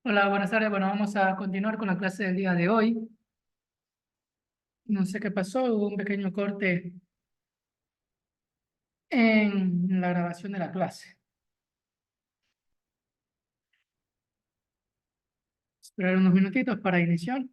Hola, buenas tardes. Bueno, vamos a continuar con la clase del día de hoy. No sé qué pasó, hubo un pequeño corte en la grabación de la clase. Esperar unos minutitos para iniciar.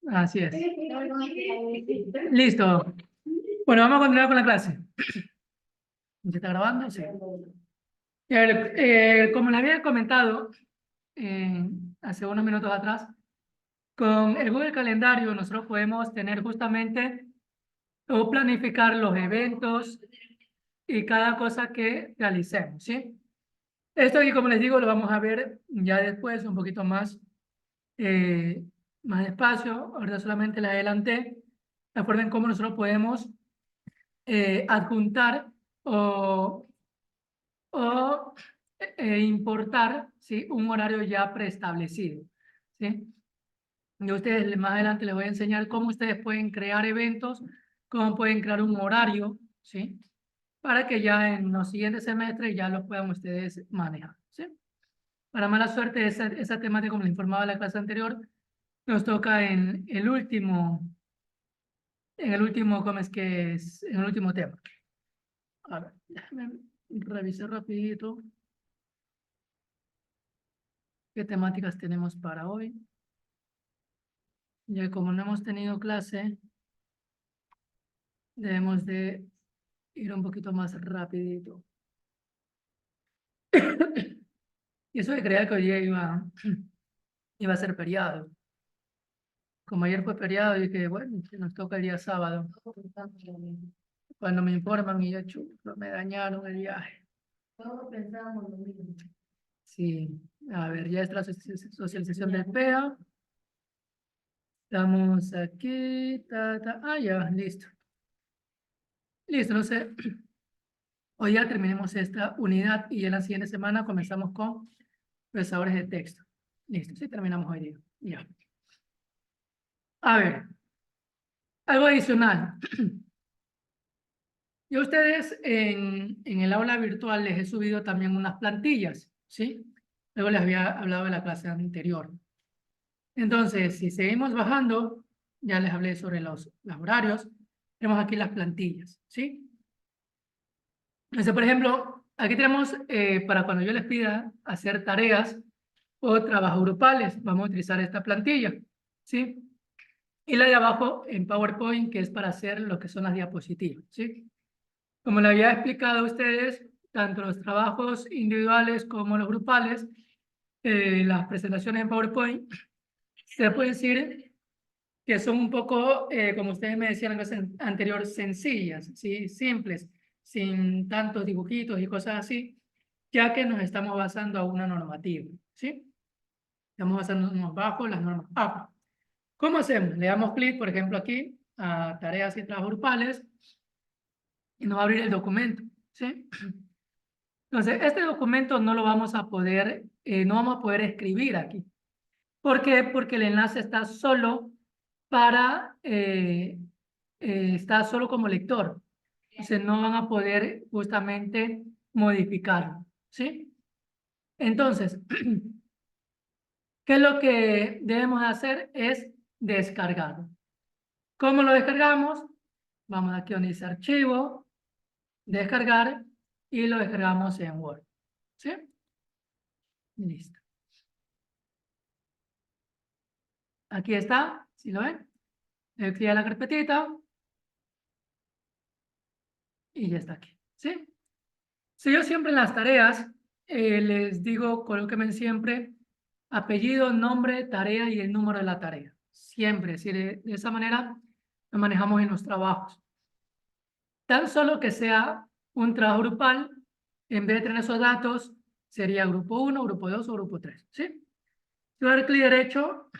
Así es. Listo. Bueno, vamos a continuar con la clase. ¿Se está grabando? Sí. Como les había comentado hace unos minutos atrás, con el Google Calendario nosotros podemos tener justamente o planificar los eventos y cada cosa que realicemos, ¿sí? Esto aquí, como les digo, lo vamos a ver ya después un poquito eh, más despacio. Ahorita solamente le adelanté la forma en cómo nosotros podemos adjuntar o importar, ¿sí? Un horario ya preestablecido, ¿sí? Yo a ustedes más adelante les voy a enseñar cómo ustedes pueden crear eventos, cómo pueden crear un horario, ¿sí? Para que ya en los siguientes semestres ya los puedan ustedes manejar, ¿sí? Para mala suerte, esa temática, como les informaba en la clase anterior, nos toca ¿cómo es que es? En el último tema. A ver, déjame revisar rapidito qué temáticas tenemos para hoy. Ya como no hemos tenido clase, debemos de ir un poquito más rapidito. Y eso de creer que hoy día iba a ser feriado. Como ayer fue feriado, dije, bueno, que nos toca el día sábado. Cuando me informan y yo, chulo, me dañaron el viaje. Todos pensamos lo mismo. Sí, a ver, ya está la socialización del PEA. Estamos aquí, ya, listo. Listo, no sé. Hoy ya terminemos esta unidad y en la siguiente semana comenzamos con procesadores de texto. Listo, sí terminamos hoy día. Ya. A ver, algo adicional. Yo a ustedes en el aula virtual les he subido también unas plantillas, ¿sí? Luego les había hablado de la clase anterior. Entonces, si seguimos bajando, ya les hablé sobre los horarios, tenemos aquí las plantillas, ¿sí? Entonces, por ejemplo, aquí tenemos para cuando yo les pida hacer tareas o trabajos grupales, vamos a utilizar esta plantilla, ¿sí? Y la de abajo en PowerPoint, que es para hacer lo que son las diapositivas, ¿sí? Como le había explicado a ustedes, tanto los trabajos individuales como los grupales, las presentaciones en PowerPoint, se puede decir que son un poco, como ustedes me decían en la clase anterior, sencillas, ¿sí? Simples, sin tantos dibujitos y cosas así, ya que nos estamos basando a una normativa, ¿sí? Estamos basándonos bajo las normas APA. ¿Cómo hacemos? Le damos clic, por ejemplo, aquí a tareas y trabajos grupales y nos va a abrir el documento, ¿sí? Entonces, este documento no lo vamos a poder, no vamos a poder escribir aquí. ¿Por qué? Porque el enlace está solo está solo como lector. Entonces, no van a poder justamente modificarlo, ¿sí? Entonces, ¿qué es lo que debemos hacer? Es descargarlo. ¿Cómo lo descargamos? Vamos aquí donde dice archivo, descargar, y lo descargamos en Word, ¿sí? Listo. Aquí está, ¿sí lo ven? Le clic a la carpetita y ya está aquí, ¿sí? Si yo siempre en las tareas les digo, colóquenme siempre apellido, nombre, tarea y el número de la tarea. Siempre, es decir, de esa manera nos manejamos en los trabajos. Tan solo que sea un trabajo grupal, en vez de tener esos datos, sería grupo 1, grupo 2 o grupo 3, ¿sí? Yo voy a dar clic derecho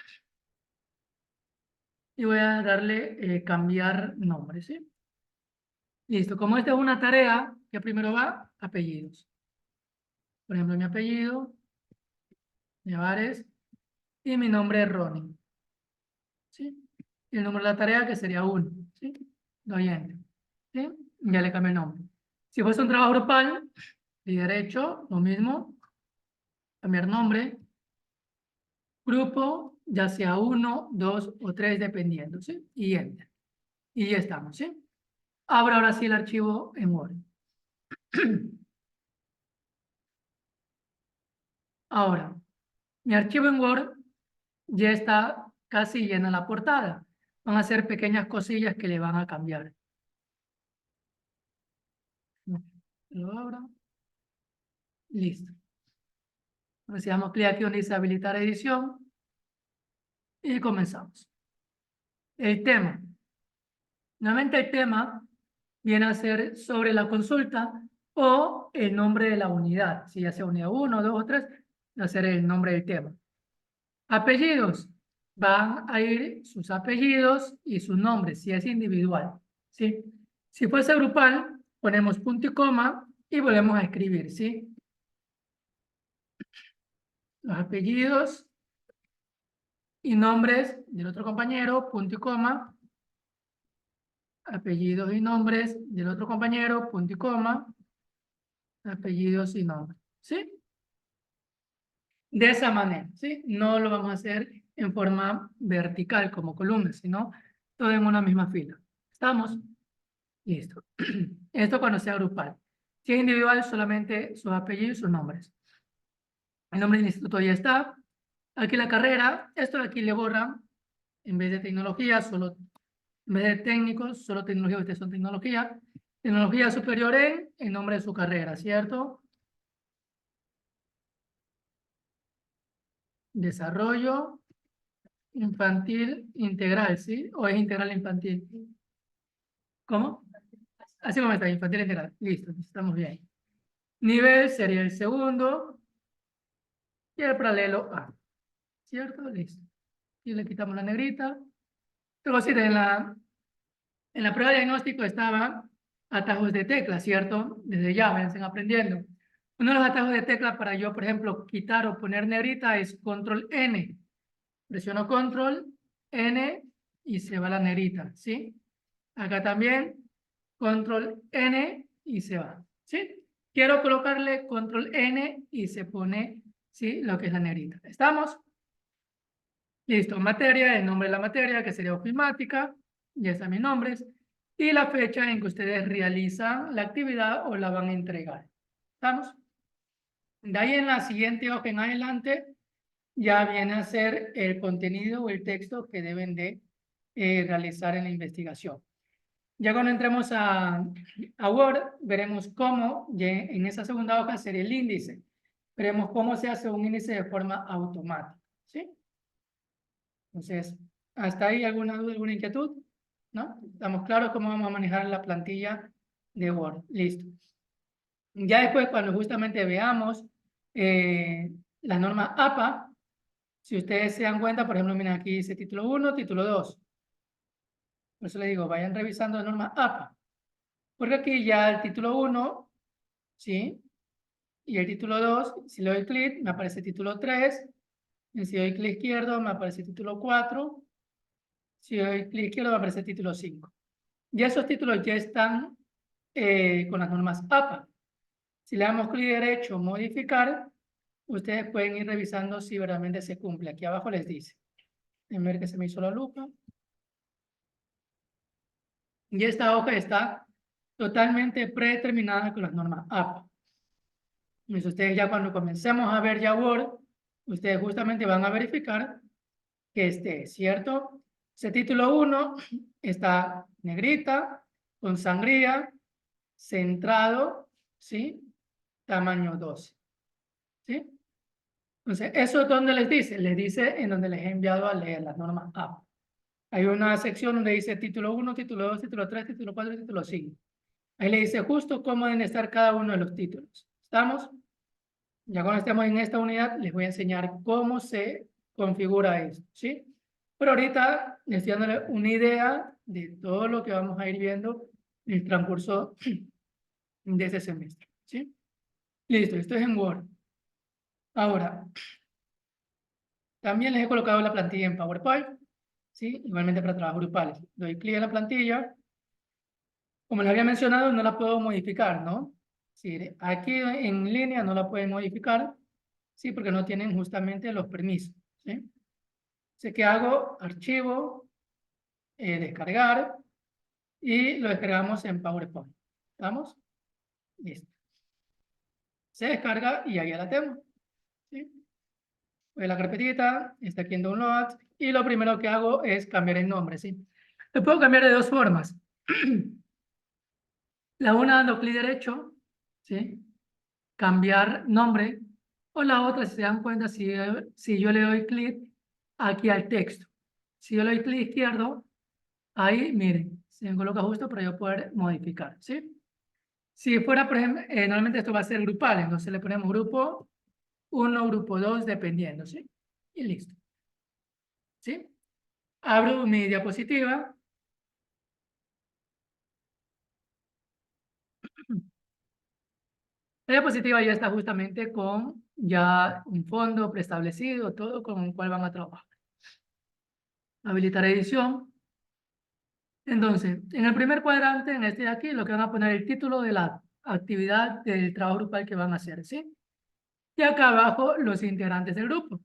y voy a darle cambiar nombre, ¿sí? Listo, como esta es una tarea, que primero va apellidos. Por ejemplo, mi apellido, Nevares, y mi nombre es Ronnie, ¿sí? Y el número de la tarea que sería 1, ¿sí? Doy enter, ¿sí? Ya le cambié el nombre. Si fuese un trabajo grupal, de derecho, lo mismo, cambiar nombre, grupo, ya sea 1, 2 o 3, dependiendo, ¿sí? Y enter. Y ya estamos, ¿sí? Abro ahora sí el archivo en Word. Ahora, mi archivo en Word ya está casi llena la portada. Van a ser pequeñas cosillas que le van a cambiar. Lo abro. Listo. Entonces damos clic aquí donde dice habilitar edición y comenzamos. El tema. Nuevamente el tema viene a ser sobre la consulta o el nombre de la unidad. Si ya sea unidad 1, 2 o 3, va a ser el nombre del tema. Apellidos. Van a ir sus apellidos y sus nombres, si es individual. ¿Sí? Si fuese grupal, ponemos punto y coma y volvemos a escribir. ¿Sí? Los apellidos y nombres del otro compañero, punto y coma. Apellidos y nombres del otro compañero, punto y coma. Apellidos y nombres. ¿Sí? De esa manera, ¿sí? No lo vamos a hacer en forma vertical como columna, sino todo en una misma fila. ¿Estamos? Listo. Esto cuando sea grupal. Si es individual, solamente sus apellidos y sus nombres. El nombre del instituto ya está. Aquí la carrera, esto de aquí le borran. En vez de tecnología, solo, en vez de técnicos, solo tecnología, ustedes son tecnología. Tecnología superior en el nombre de su carrera, ¿cierto? Desarrollo infantil integral, ¿sí? ¿O es integral infantil? ¿Cómo? Así como está, infantil integral. Listo, estamos bien. Nivel sería el segundo y el paralelo A. ¿Cierto? Listo. Y le quitamos la negrita. Luego, sí, en la prueba de diagnóstico estaban atajos de tecla, ¿cierto? Desde ya, vayan aprendiendo. Uno de los atajos de tecla para yo, por ejemplo, quitar o poner negrita es control N. Presiono control N y se va la negrita, ¿sí? Acá también control N y se va, ¿sí? Quiero colocarle control N y se pone, ¿sí? Lo que es la negrita. ¿Estamos? Listo. Materia, el nombre de la materia, que sería ofimática. Ya están mis nombres. Y la fecha en que ustedes realizan la actividad o la van a entregar. ¿Estamos? De ahí en la siguiente hoja en adelante, ya viene a ser el contenido o el texto que deben de realizar en la investigación. Ya cuando entremos a Word, veremos cómo, en esa segunda hoja sería el índice. Veremos cómo se hace un índice de forma automática. ¿Sí? Entonces, ¿hasta ahí alguna duda, alguna inquietud? ¿No? ¿Estamos claros cómo vamos a manejar la plantilla de Word? Listo. Ya después, cuando justamente veamos la norma APA, si ustedes se dan cuenta, por ejemplo, miren aquí dice título 1, título 2. Por eso les digo, vayan revisando la norma APA. Porque aquí ya el título 1, ¿sí? Y el título 2, si le doy clic, me aparece título 3. Y si doy clic izquierdo, me aparece título 4. Si doy clic izquierdo, me aparece título 5. Ya esos títulos ya están con las normas APA. Si le damos clic derecho, modificar, ustedes pueden ir revisando si verdaderamente se cumple. Aquí abajo les dice. En ver que se me hizo la lupa. Y esta hoja está totalmente predeterminada con las normas APA. Entonces ustedes ya cuando comencemos a ver ya Word, ustedes justamente van a verificar que esté, ¿cierto? Ese título 1 está negrita, con sangría, centrado, ¿sí? Tamaño 12, ¿sí? Entonces, ¿eso dónde les dice? Les dice en donde les he enviado a leer las normas APA. Hay una sección donde dice título 1, título 2, título 3, título 4, título 5. Ahí le dice justo cómo deben estar cada uno de los títulos. ¿Estamos? Ya cuando estemos en esta unidad, les voy a enseñar cómo se configura esto, ¿sí? Pero ahorita les estoy dando una idea de todo lo que vamos a ir viendo en el transcurso de este semestre, ¿sí? Listo, esto es en Word. Ahora, también les he colocado la plantilla en PowerPoint, ¿sí? Igualmente para trabajos grupales. Doy clic en la plantilla. Como les había mencionado, no la puedo modificar, ¿no? Sí, aquí en línea no la pueden modificar, sí, porque no tienen justamente los permisos, ¿sí? Así que hago archivo, descargar, y lo descargamos en PowerPoint. ¿Estamos? Listo. Se descarga y ahí ya la tengo, ¿sí? Voy a la carpetita, está aquí en Downloads, y lo primero que hago es cambiar el nombre, ¿sí? Lo puedo cambiar de dos formas. La una dando clic derecho, ¿sí? Cambiar nombre, o la otra, si se dan cuenta, si yo le doy clic aquí al texto. Si yo le doy clic izquierdo, ahí, miren, se me coloca justo para yo poder modificar, ¿sí? Si fuera, por ejemplo, normalmente esto va a ser grupal, entonces le ponemos grupo 1, grupo 2, dependiendo, ¿sí? Y listo, ¿sí? Abro mi diapositiva. La diapositiva ya está justamente con ya un fondo preestablecido, todo con el cual van a trabajar. Habilitar edición. Entonces, en el primer cuadrante, en este de aquí, lo que van a poner el título de la actividad del trabajo grupal que van a hacer, ¿sí? Y acá abajo, los integrantes del grupo.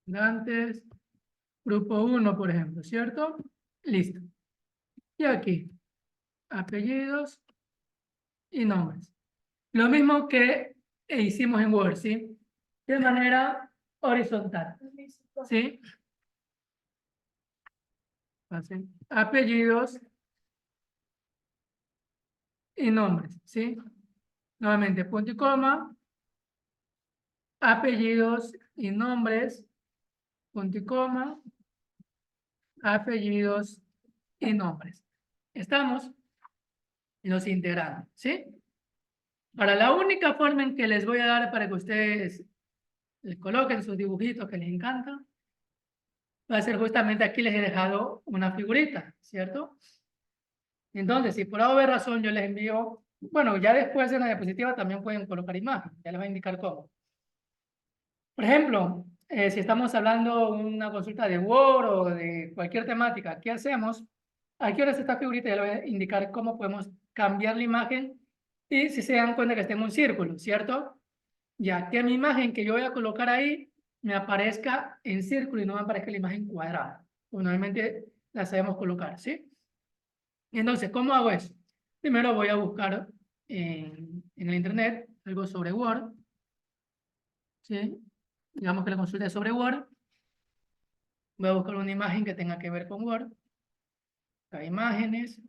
Integrantes, grupo 1, por ejemplo, ¿cierto? Listo. Y aquí, apellidos y nombres. Lo mismo que hicimos en Word, ¿sí? De manera horizontal, ¿sí? Hacen apellidos y nombres, ¿sí? Nuevamente, punto y coma, apellidos y nombres, punto y coma, apellidos y nombres. Estamos los integrando, ¿sí? Ahora, la única forma en que les voy a dar para que ustedes les coloquen sus dibujitos que les encantan, va a ser justamente aquí les he dejado una figurita, ¿cierto? Entonces, si por alguna razón yo les envío, bueno, ya después en la diapositiva también pueden colocar imagen, ya les va a indicar cómo. Por ejemplo, si estamos hablando de una consulta de Word o de cualquier temática, ¿qué hacemos? Aquí ahora esta figurita ya le voy a indicar cómo podemos cambiar la imagen y si se dan cuenta que está en un círculo, ¿cierto? Ya que mi imagen que yo voy a colocar ahí me aparezca en círculo y no me aparezca la imagen cuadrada. Pues normalmente la sabemos colocar, ¿sí? Entonces, ¿cómo hago eso? Primero voy a buscar en el internet algo sobre Word, ¿sí? Digamos que la consulta es sobre Word. Voy a buscar una imagen que tenga que ver con Word. Acá imágenes.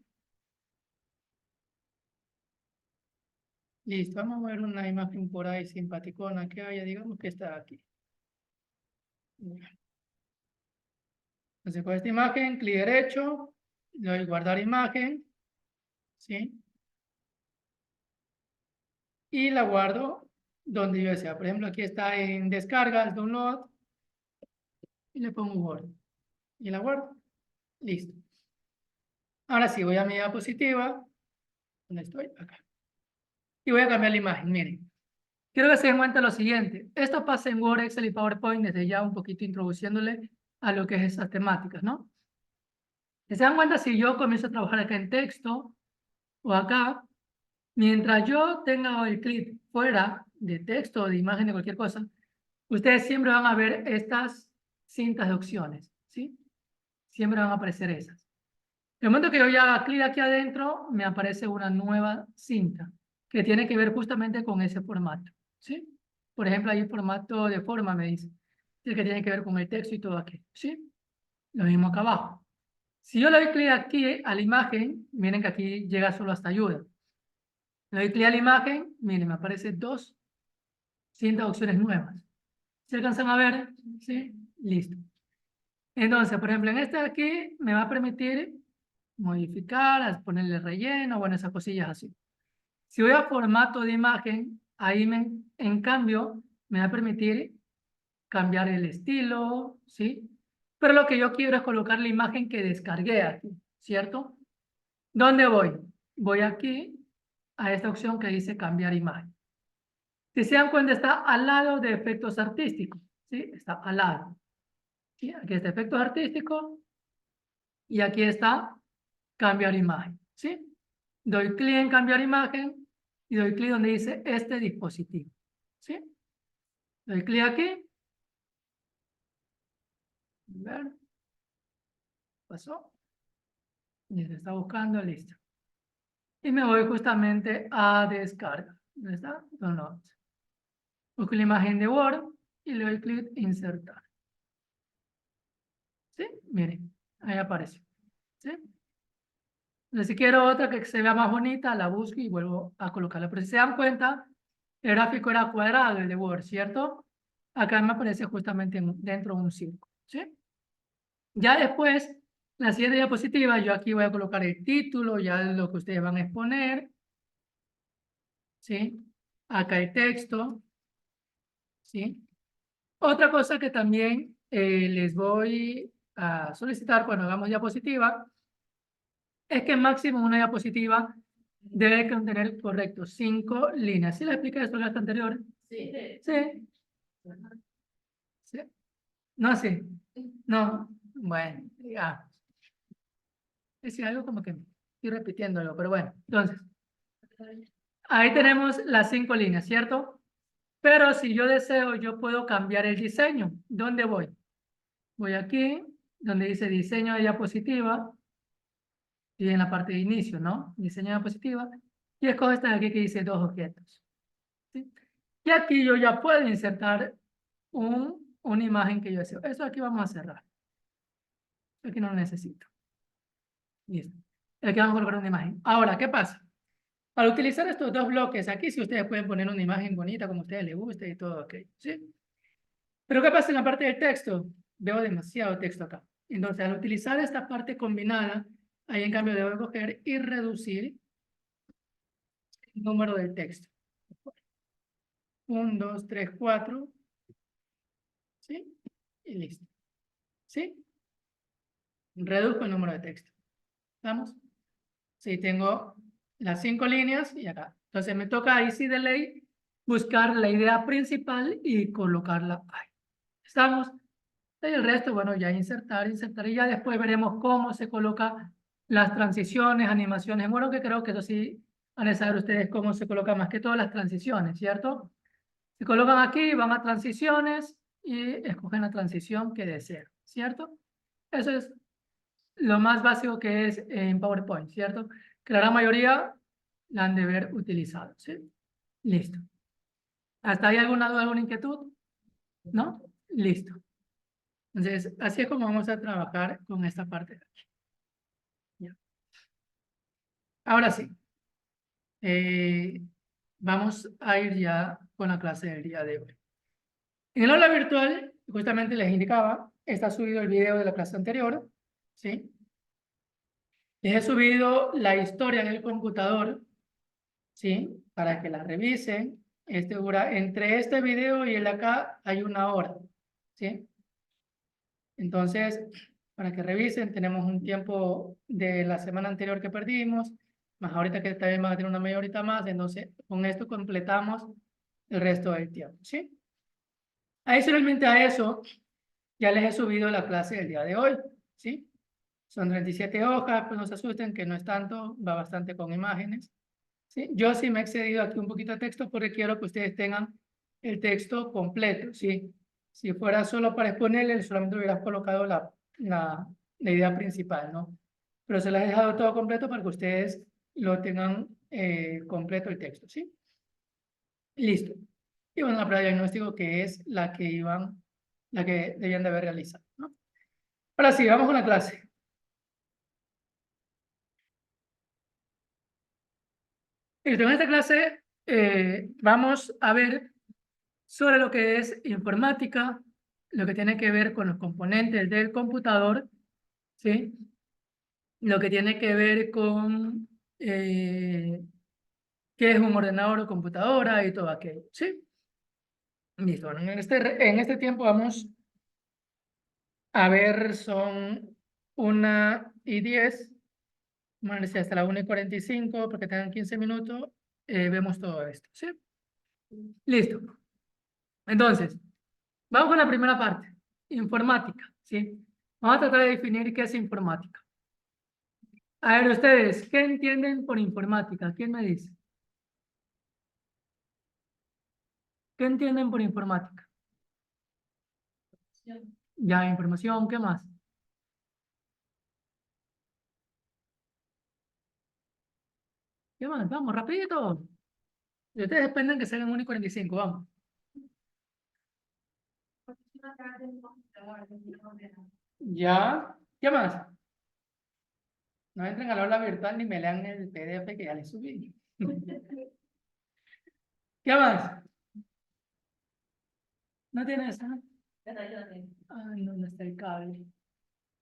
Listo, vamos a ver una imagen por ahí simpaticona que haya, digamos que está aquí. Entonces, con esta imagen, clic derecho, le doy guardar imagen, ¿sí? Y la guardo donde yo desea. Por ejemplo, aquí está en descargas, download, y le pongo Word. Y la guardo. Listo. Ahora sí, voy a mi diapositiva. ¿Dónde estoy? Acá. Y voy a cambiar la imagen, miren. Quiero que se den cuenta lo siguiente. Esto pasa en Word, Excel y PowerPoint desde ya un poquito introduciéndole a lo que es esas temáticas, ¿no? Si se dan cuenta, si yo comienzo a trabajar acá en texto o acá, mientras yo tenga el clic fuera de texto o de imagen de cualquier cosa, ustedes siempre van a ver estas cintas de opciones, ¿sí? Siempre van a aparecer esas. El momento que yo ya haga clic aquí adentro, me aparece una nueva cinta que tiene que ver justamente con ese formato, ¿sí? Por ejemplo, ahí formato de forma me dice, el que tiene que ver con el texto y todo aquí, ¿sí? Lo mismo acá abajo. Si yo le doy clic aquí a la imagen, miren que aquí llega solo hasta ayuda. Le doy clic a la imagen, miren, me aparecen dos cintas de opciones nuevas. ¿Se alcanzan a ver? ¿Sí? Listo. Entonces, por ejemplo, en este de aquí me va a permitir modificar, ponerle relleno, bueno, esas cosillas así. Si voy a formato de imagen, ahí en cambio me va a permitir cambiar el estilo, ¿sí? Pero lo que yo quiero es colocar la imagen que descargué aquí, ¿cierto? ¿Dónde voy? Voy aquí a esta opción que dice cambiar imagen. Si se dan cuenta, está al lado de efectos artísticos, ¿sí? Está al lado. ¿Sí? Aquí está efectos artísticos y aquí está cambiar imagen, ¿sí? Doy clic en cambiar imagen y doy clic donde dice este dispositivo, ¿sí? Doy clic aquí. A ver, pasó. Y se está buscando, listo. Y me voy justamente a descarga. ¿Dónde está? Downloads. Busco la imagen de Word y le doy clic insertar. ¿Sí? Miren, ahí aparece. ¿Sí? Entonces, si quiero otra que se vea más bonita, la busco y vuelvo a colocarla. Pero si se dan cuenta, el gráfico era cuadrado, el de Word, ¿cierto? Acá me aparece justamente dentro de un círculo, ¿sí? Ya después, la siguiente diapositiva, yo aquí voy a colocar el título, ya lo que ustedes van a exponer, ¿sí? Acá el texto, ¿sí? Otra cosa que también les voy a solicitar cuando hagamos diapositiva es que máximo una diapositiva debe contener, correcto, 5 líneas. ¿Sí le expliqué esto en la anterior? Sí. Sí. ¿Sí? No, sí. No. Bueno, ya. Es algo como que estoy repitiéndolo, pero bueno. Entonces, ahí tenemos las 5 líneas, ¿cierto? Pero si yo deseo, yo puedo cambiar el diseño. ¿Dónde voy? Voy aquí, donde dice diseño de diapositiva, y en la parte de inicio, ¿no? Diseño de diapositiva, y escojo esta de aquí que dice 2 objetos. ¿Sí? Y aquí yo ya puedo insertar una imagen que yo deseo. Eso aquí vamos a cerrar. Aquí no lo necesito. Listo. Aquí vamos a colocar una imagen. Ahora, ¿qué pasa? Para utilizar estos dos bloques, aquí sí ustedes pueden poner una imagen bonita como a ustedes les guste y todo ok. ¿Sí? Pero ¿qué pasa en la parte del texto? Veo demasiado texto acá. Entonces, al utilizar esta parte combinada, ahí en cambio debo coger y reducir el número del texto. 1, 2, 3, 4. ¿Sí? Y listo. ¿Sí? Reduzco el número de texto. ¿Estamos? Sí, tengo las 5 líneas y acá. Entonces me toca ahí sí de ley buscar la idea principal y colocarla ahí. ¿Estamos? Y el resto, bueno, ya insertar, insertar y ya después veremos cómo se coloca las transiciones, animaciones. Bueno, que creo que eso sí van a saber ustedes cómo se colocan más que todas las transiciones, ¿cierto? Se colocan aquí, van a transiciones y escogen la transición que desean, ¿cierto? Eso es lo más básico que es en PowerPoint, ¿cierto? Que la gran mayoría la han de ver utilizado, ¿sí? Listo. ¿Hasta ahí alguna duda, alguna inquietud? ¿No? Listo. Entonces, así es como vamos a trabajar con esta parte de aquí. ¿Ya? Ahora sí. Vamos a ir ya con la clase del día de hoy. En el aula virtual, justamente les indicaba, está subido el video de la clase anterior, ¿sí? Les he subido la historia del computador, ¿sí? Para que la revisen. Entre este video y el acá hay 1 hora, ¿sí? Entonces, para que revisen, tenemos un tiempo de la semana anterior que perdimos, más ahorita que también van a tener una media horita más, entonces con esto completamos el resto del tiempo, ¿sí? Adicionalmente a eso, ya les he subido la clase del día de hoy, ¿sí? Son 37 hojas, pues no se asusten que no es tanto, va bastante con imágenes. ¿Sí? Yo sí me he excedido aquí un poquito de texto porque quiero que ustedes tengan el texto completo, ¿sí? Si fuera solo para exponerle, solamente hubieras colocado la idea principal, ¿no? Pero se las he dejado todo completo para que ustedes lo tengan completo el texto, ¿sí? Listo. Y bueno, la prueba de diagnóstico que es la que debían de haber realizado, ¿no? Ahora sí, vamos con la clase. Listo, en esta clase vamos a ver sobre lo que es informática, lo que tiene que ver con los componentes del computador, ¿sí? Lo que tiene que ver con qué es un ordenador o computadora y todo aquello, ¿sí? Listo, bueno, en este tiempo vamos a ver, son 1:10, bueno, hasta la 1:45, porque tengan 15 minutos, vemos todo esto, ¿sí? Listo. Entonces, vamos con la primera parte, informática, ¿sí? Vamos a tratar de definir qué es informática. A ver, ustedes, ¿qué entienden por informática? ¿Quién me dice? ¿Qué entienden por informática? Ya, información, ¿qué más? ¿Qué más? Vamos, rapidito. Y ustedes dependen que salgan 1:45, vamos. Ya. ¿Qué más? No entren al aula virtual ni me lean el PDF que ya les subí. ¿Qué más? ¿No tienes? Ay, no está el cable.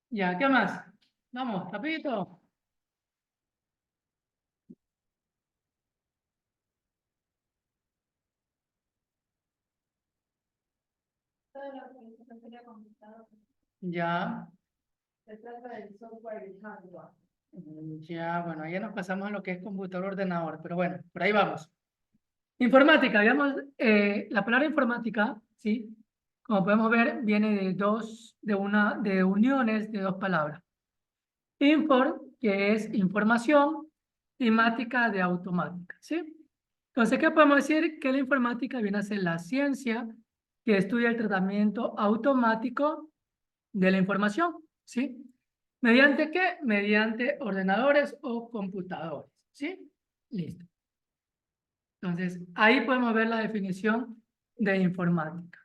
Ya, ¿qué más? Vamos, rapidito. Ya. Se trata del software y hardware. Ya, bueno, ya nos pasamos a lo que es computador ordenador, pero bueno, por ahí vamos. Informática, digamos, la palabra informática, ¿sí? Como podemos ver, viene de uniones de dos palabras. Infor, que es información, y mática de automática, ¿sí? Entonces, ¿qué podemos decir? Que la informática viene a ser la ciencia que estudia el tratamiento automático de la información, ¿sí? ¿Mediante qué? Mediante ordenadores o computadores, ¿sí? Listo. Entonces, ahí podemos ver la definición de informática.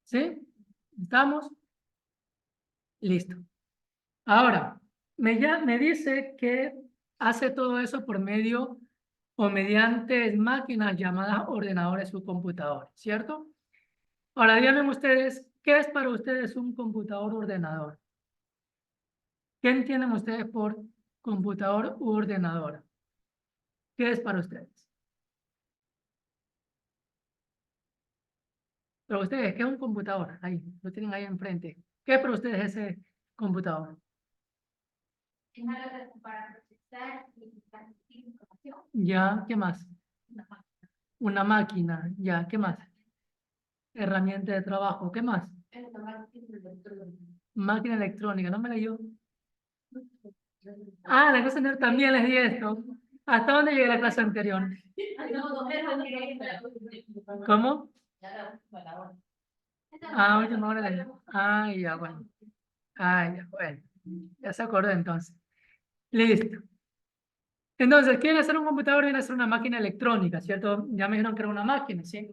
¿Sí? ¿Estamos? Listo. Ahora, me dice que hace todo eso por medio o mediante máquinas llamadas ordenadores o computadores, ¿cierto? Ahora, díganme ustedes, ¿qué es para ustedes un computador ordenador? ¿Qué entienden ustedes por computador u ordenador? ¿Qué es para ustedes? Pero ustedes, ¿qué es un computador? Ahí, lo tienen ahí enfrente. ¿Qué es para ustedes ese computador? Es algo para procesar y transmitir información. Ya, ¿qué más? Una máquina, ya, ¿qué más? Herramienta de trabajo, ¿qué más? Máquina electrónica, no me la yo. Ah, la clase anterior también les di esto. ¿Hasta dónde llegué la clase anterior? ¿Cómo? Ah, última hora de... Ah, ya, bueno. Ah, ya, bueno. Ya se acordó entonces. Listo. Entonces, quieren hacer un computador, quieren hacer una máquina electrónica, ¿cierto? Ya me dijeron que era una máquina, ¿sí?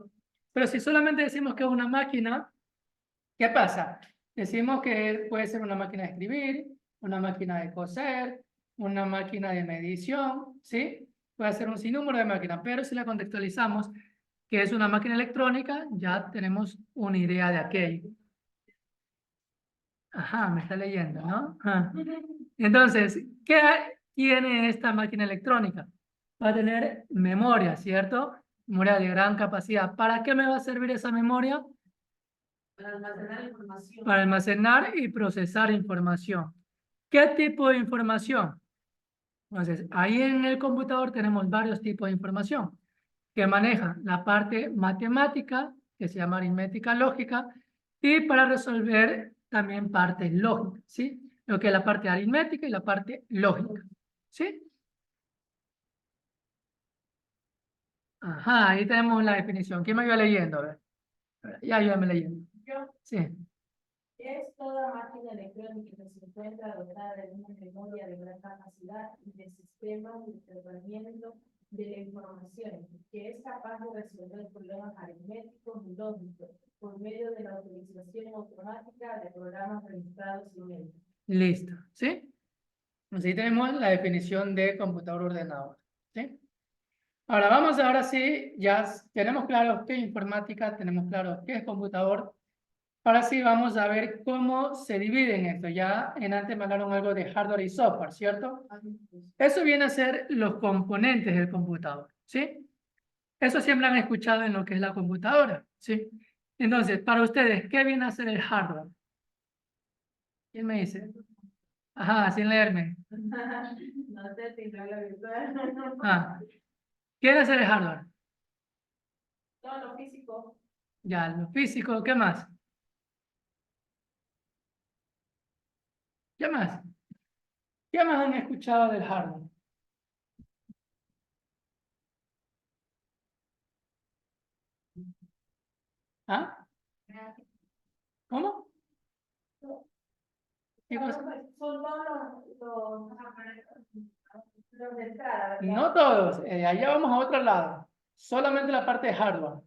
Pero si solamente decimos que es una máquina, ¿qué pasa? Decimos que puede ser una máquina de escribir, una máquina de coser, una máquina de medición, ¿sí? Puede ser un sinnúmero de máquinas, pero si la contextualizamos que es una máquina electrónica, ya tenemos una idea de aquello. Ajá, me está leyendo, ¿no? Ajá. Entonces, ¿qué tiene esta máquina electrónica? Va a tener memoria, ¿cierto? Memoria de gran capacidad. ¿Para qué me va a servir esa memoria? Para almacenar información. Para almacenar y procesar información. ¿Qué tipo de información? Entonces, ahí en el computador tenemos varios tipos de información que maneja la parte matemática, que se llama aritmética lógica, y para resolver también partes lógicas, ¿sí? Lo que es la parte aritmética y la parte lógica, ¿sí? Ajá, ahí tenemos la definición. ¿Quién me iba leyendo? A ver, ya ayúdame leyendo. Yo. Sí. Es toda máquina electrónica que se encuentra dotada de una memoria de gran capacidad y de sistemas de tratamiento de la información, que es capaz de resolver problemas aritméticos y lógicos por medio de la utilización automática de programas registrados en él. Listo, ¿sí? Así tenemos la definición de computador ordenador, ¿sí? Ahora sí, ya tenemos claro qué es informática, tenemos claro qué es computador. Ahora sí vamos a ver cómo se dividen esto. Ya en antes me hablaron algo de hardware y software, ¿cierto? Eso viene a ser los componentes del computador, ¿sí? Eso siempre han escuchado en lo que es la computadora, ¿sí? Entonces, para ustedes, ¿qué viene a ser el hardware? ¿Quién me dice? Ajá, sin leerme. No sé si no lo virtual. Ah, ¿qué viene a ser el hardware? Todo lo físico. Ya, lo físico, ¿qué más? ¿Qué más? ¿Qué más han escuchado del hardware? ¿Ah? ¿Cómo? ¿Qué cosa? Son todos los aparatos. No todos, allá vamos a otro lado. Solamente la parte de hardware.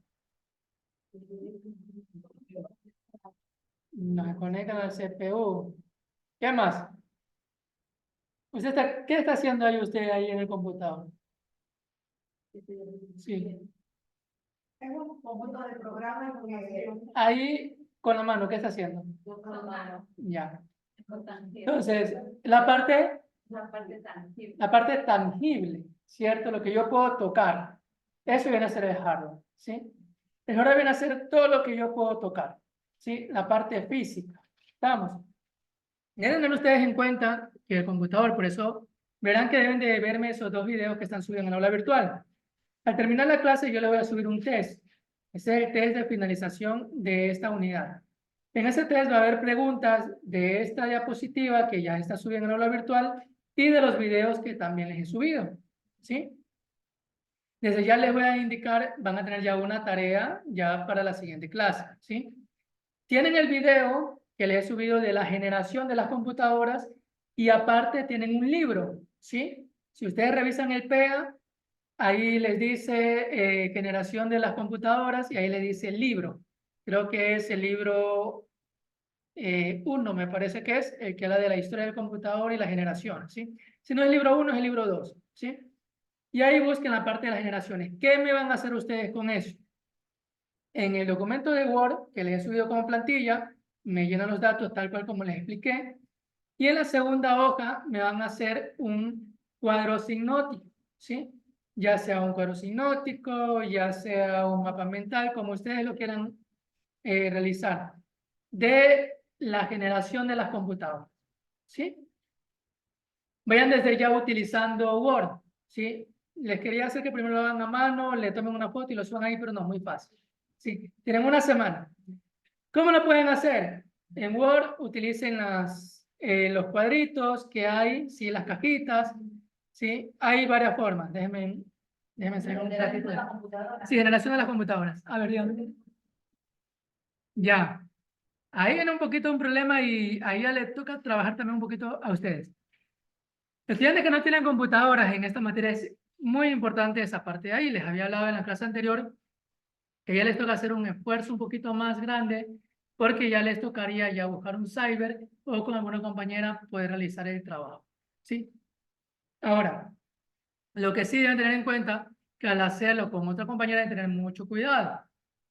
Nos conectan al CPU. ¿Qué más? ¿Qué está haciendo ahí usted ahí en el computador? Sí. Es un conjunto de programas que... Ahí con la mano, ¿qué está haciendo? Con la mano. Ya. Importante. Entonces, la parte Tangible. la parte tangible, ¿cierto? Lo que yo puedo tocar. Eso viene a ser el hardware, ¿sí? El hardware viene a ser todo lo que yo puedo tocar, ¿sí? La parte física. ¿Estamos? Deben tener ustedes en cuenta que el computador, por eso verán que deben de verme esos dos videos que están subidos en el aula virtual. Al terminar la clase yo le voy a subir un test. Ese es el test de finalización de esta unidad. En ese test va a haber preguntas de esta diapositiva que ya está subida en el aula virtual y de los videos que también les he subido, ¿sí? Desde ya les voy a indicar, van a tener ya una tarea ya para la siguiente clase, ¿sí? Tienen el video que les he subido de la generación de las computadoras y aparte tienen un libro, ¿sí? Si ustedes revisan el PEA, ahí les dice generación de las computadoras y ahí les dice el libro. Creo que es el libro 1, me parece que es el que habla de la historia del computador y la generación, ¿sí? Si no es el libro 1, es el libro 2, ¿sí? Y ahí busquen la parte de las generaciones. ¿Qué me van a hacer ustedes con eso? En el documento de Word que les he subido como plantilla, me llenan los datos tal cual como les expliqué. Y en la segunda hoja me van a hacer un cuadro signótico, ¿sí? Ya sea un cuadro signótico, ya sea un mapa mental, como ustedes lo quieran realizar, de la generación de las computadoras, ¿sí? Vayan desde ya utilizando Word, ¿sí? Les quería hacer que primero lo hagan a mano, le tomen una foto y lo suban ahí, pero no, muy fácil. Sí, tienen una semana. ¿Cómo lo pueden hacer? En Word utilicen los cuadritos que hay, ¿sí? Las cajitas, ¿sí? Hay varias formas. Déjenme enseñar un ratito. Sí, generación de las computadoras. A ver, díganme. Ya. Ahí viene un poquito un problema y ahí ya le toca trabajar también un poquito a ustedes. Estudiantes que no tienen computadoras en esta materia es muy importante esa parte de ahí. Les había hablado en la clase anterior que ya les toca hacer un esfuerzo un poquito más grande porque ya les tocaría ya buscar un cyber o con alguna compañera poder realizar el trabajo, ¿sí? Ahora, lo que sí deben tener en cuenta que al hacerlo con otra compañera deben tener mucho cuidado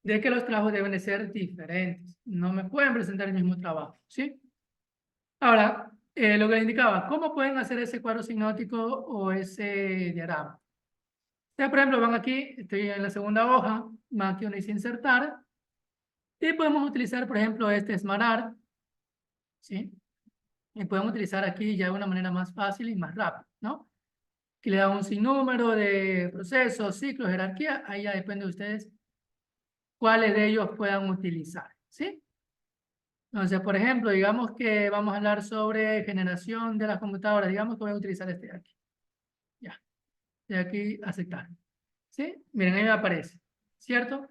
de que los trabajos deben de ser diferentes. No me pueden presentar el mismo trabajo, ¿sí? Ahora, lo que le indicaba, ¿cómo pueden hacer ese cuadro sinóptico o ese diagrama? Ustedes, por ejemplo, van aquí, estoy en la segunda hoja, van aquí donde dice insertar, y podemos utilizar, por ejemplo, este SmartArt, ¿sí? Y podemos utilizar aquí ya de una manera más fácil y más rápida, ¿no? Que le da un sinnúmero de procesos, ciclos, jerarquía, ahí ya depende de ustedes cuáles de ellos puedan utilizar, ¿sí? Entonces, por ejemplo, digamos que vamos a hablar sobre generación de las computadoras, digamos que voy a utilizar este de aquí, ya, de aquí aceptar, ¿sí? Miren, ahí me aparece, ¿cierto?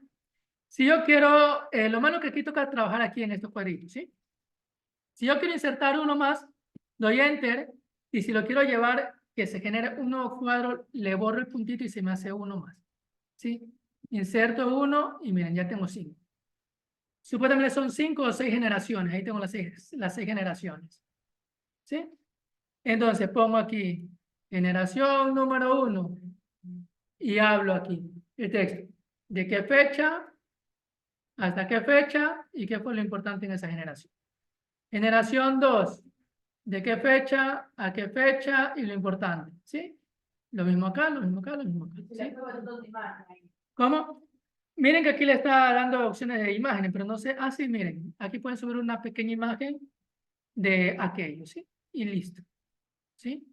Si yo quiero, lo malo que aquí toca trabajar aquí en estos cuadritos, ¿sí? Si yo quiero insertar uno más, doy Enter, y si lo quiero llevar, que se genere un nuevo cuadro, le borro el puntito y se me hace uno más, ¿sí? Inserto uno y miren, ya tengo 5. Supuestamente son 5 o 6 generaciones, ahí tengo las seis generaciones, ¿sí? Entonces pongo aquí, generación número 1, y hablo aquí, el texto, de qué fecha, hasta qué fecha, y qué fue lo importante en esa generación. Generación 2, ¿de qué fecha a qué fecha y lo importante? ¿Sí? Lo mismo acá, lo mismo acá, lo mismo acá. ¿Sí? ¿Cómo? Miren que aquí le está dando opciones de imágenes, pero no sé. Ah, sí, miren. Aquí pueden subir una pequeña imagen de aquello, ¿sí? Y listo. ¿Sí?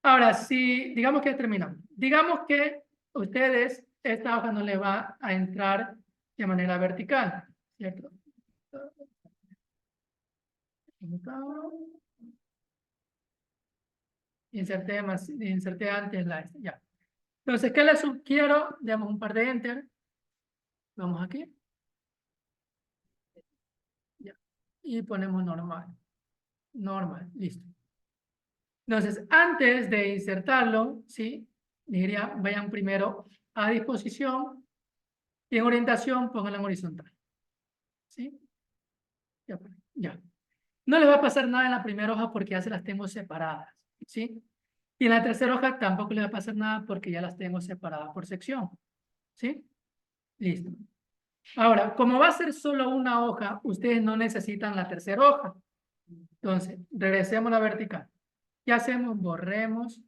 Ahora, si digamos que terminamos. Digamos que ustedes, esta hoja no le va a entrar de manera vertical, ¿cierto? Inserté antes la esta, ya. Entonces, ¿qué les sugiero? Damos un par de enter. Vamos aquí. Ya. Y ponemos normal. Normal, listo. Entonces, antes de insertarlo, ¿sí? Diría, vayan primero a disposición y en orientación pónganla en horizontal. ¿Sí? Ya, ya. No les va a pasar nada en la primera hoja porque ya se las tengo separadas. ¿Sí? Y en la tercera hoja tampoco les va a pasar nada porque ya las tengo separadas por sección. ¿Sí? Listo. Ahora, como va a ser solo una hoja, ustedes no necesitan la tercera hoja. Entonces, regresemos a la vertical. ¿Qué hacemos? Borremos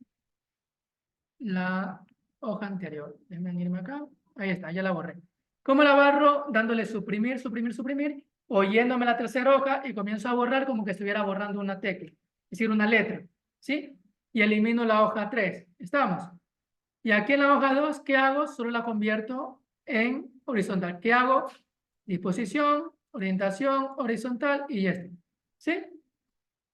la hoja anterior. Déjenme irme acá. Ahí está, ya la borré. ¿Cómo la barro? Dándole suprimir, suprimir, suprimir, o yéndome a la tercera hoja y comienzo a borrar como que estuviera borrando una tecla, es decir, una letra, ¿sí? Y elimino la hoja 3. ¿Estamos? Y aquí en la hoja 2, ¿qué hago? Solo la convierto en horizontal. ¿Qué hago? Disposición, orientación, horizontal y este. ¿Sí?